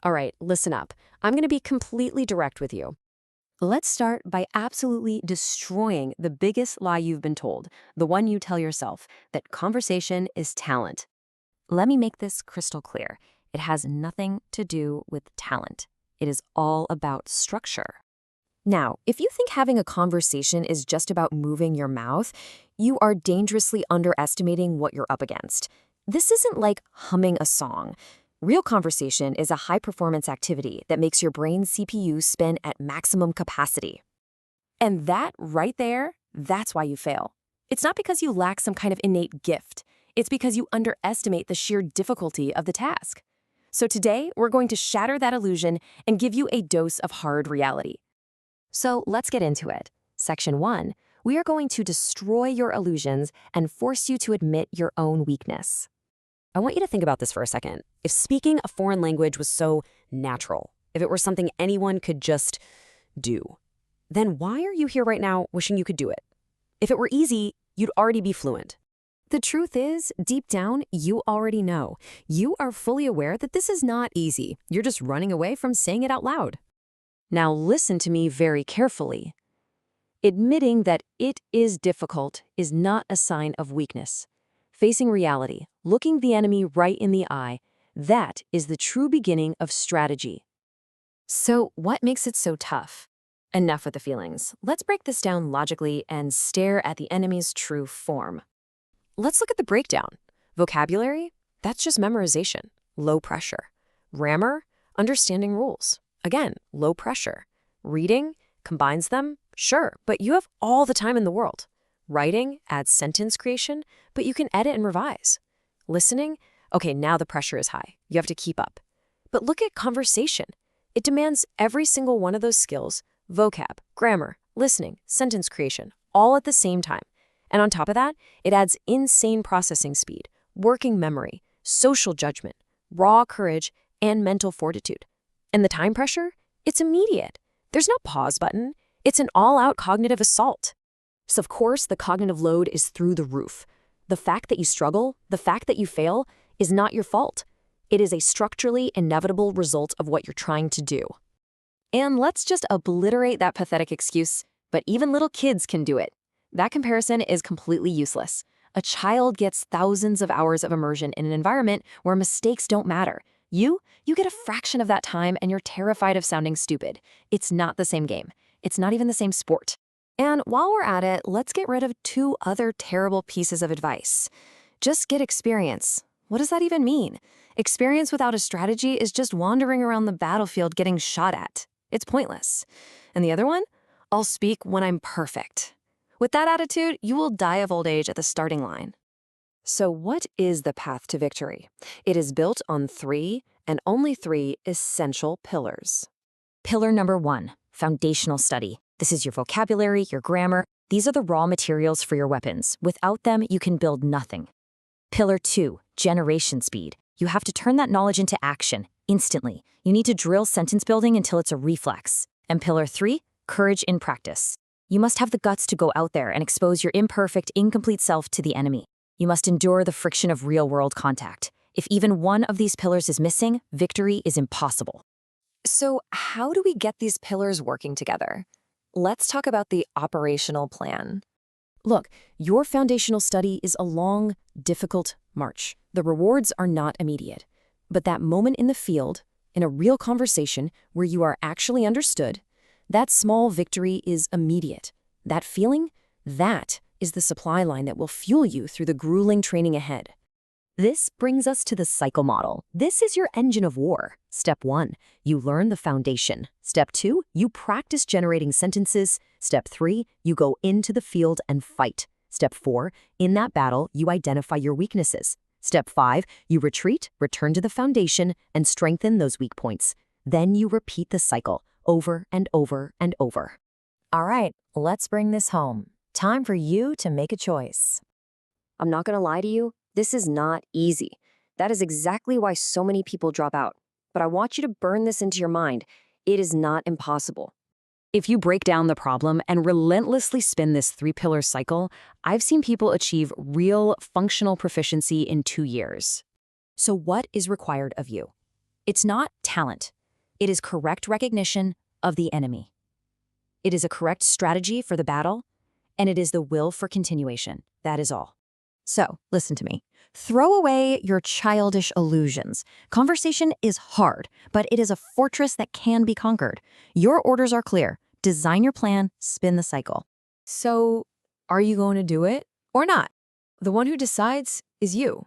All right, listen up. I'm going to be completely direct with you. Let's start by absolutely destroying the biggest lie you've been told, the one you tell yourself, that conversation is talent. Let me make this crystal clear. It has nothing to do with talent. It is all about structure. Now, if you think having a conversation is just about moving your mouth, you are dangerously underestimating what you're up against. This isn't like humming a song. Real conversation is a high-performance activity that makes your brain's CPU spin at maximum capacity. And that right there, that's why you fail. It's not because you lack some kind of innate gift. It's because you underestimate the sheer difficulty of the task. So today, we're going to shatter that illusion and give you a dose of hard reality. So let's get into it. Section 1, we are going to destroy your illusions and force you to admit your own weakness. I want you to think about this for a second. If speaking a foreign language was so natural, if it were something anyone could just do, then why are you here right now wishing you could do it? If it were easy, you'd already be fluent. The truth is, deep down, you already know. You are fully aware that this is not easy. You're just running away from saying it out loud. Now listen to me very carefully. Admitting that it is difficult is not a sign of weakness. Facing reality, looking the enemy right in the eye, that is the true beginning of strategy. So what makes it so tough? Enough with the feelings. Let's break this down logically and stare at the enemy's true form. Let's look at the breakdown. Vocabulary? That's just memorization. Low pressure. Grammar? Understanding rules. Again, low pressure. Reading? Combines them? Sure, but you have all the time in the world. Writing adds sentence creation, but you can edit and revise. Listening? Okay, now the pressure is high. You have to keep up. But look at conversation. It demands every single one of those skills, vocab, grammar, listening, sentence creation, all at the same time. And on top of that, it adds insane processing speed, working memory, social judgment, raw courage, and mental fortitude. And the time pressure? It's immediate. There's no pause button. It's an all-out cognitive assault. So of course, the cognitive load is through the roof. The fact that you struggle, the fact that you fail, is not your fault. It is a structurally inevitable result of what you're trying to do. And let's just obliterate that pathetic excuse, but even little kids can do it. That comparison is completely useless. A child gets thousands of hours of immersion in an environment where mistakes don't matter. You get a fraction of that time and you're terrified of sounding stupid. It's not the same game. It's not even the same sport. And while we're at it, let's get rid of 2 other terrible pieces of advice. Just get experience. What does that even mean? Experience without a strategy is just wandering around the battlefield getting shot at. It's pointless. And the other one? I'll speak when I'm perfect. With that attitude, you will die of old age at the starting line. So what is the path to victory? It is built on 3, and only 3, essential pillars. Pillar number 1, foundational study. This is your vocabulary, your grammar. These are the raw materials for your weapons. Without them, you can build nothing. Pillar 2, generation speed. You have to turn that knowledge into action, instantly. You need to drill sentence building until it's a reflex. And Pillar 3, courage in practice. You must have the guts to go out there and expose your imperfect, incomplete self to the enemy. You must endure the friction of real-world contact. If even one of these pillars is missing, victory is impossible. So how do we get these pillars working together? Let's talk about the operational plan. Look, your foundational study is a long, difficult march. The rewards are not immediate. But that moment in the field, in a real conversation where you are actually understood, that small victory is immediate. That feeling, that is the supply line that will fuel you through the grueling training ahead. This brings us to the cycle model. This is your engine of war. Step 1, you learn the foundation. Step 2, you practice generating sentences. Step 3, you go into the field and fight. Step 4, in that battle, you identify your weaknesses. Step 5, you retreat, return to the foundation, and strengthen those weak points. Then you repeat the cycle over and over and over. All right, let's bring this home. Time for you to make a choice. I'm not going to lie to you. This is not easy. That is exactly why so many people drop out. But I want you to burn this into your mind. It is not impossible. If you break down the problem and relentlessly spin this 3-pillar cycle, I've seen people achieve real functional proficiency in 2 years. So what is required of you? It's not talent. It is correct recognition of the enemy. It is a correct strategy for the battle, and it is the will for continuation. That is all. So, listen to me. Throw away your childish illusions. Conversation is hard, but it is a fortress that can be conquered. Your orders are clear. Design your plan, spin the cycle. So, are you going to do it or not? The one who decides is you.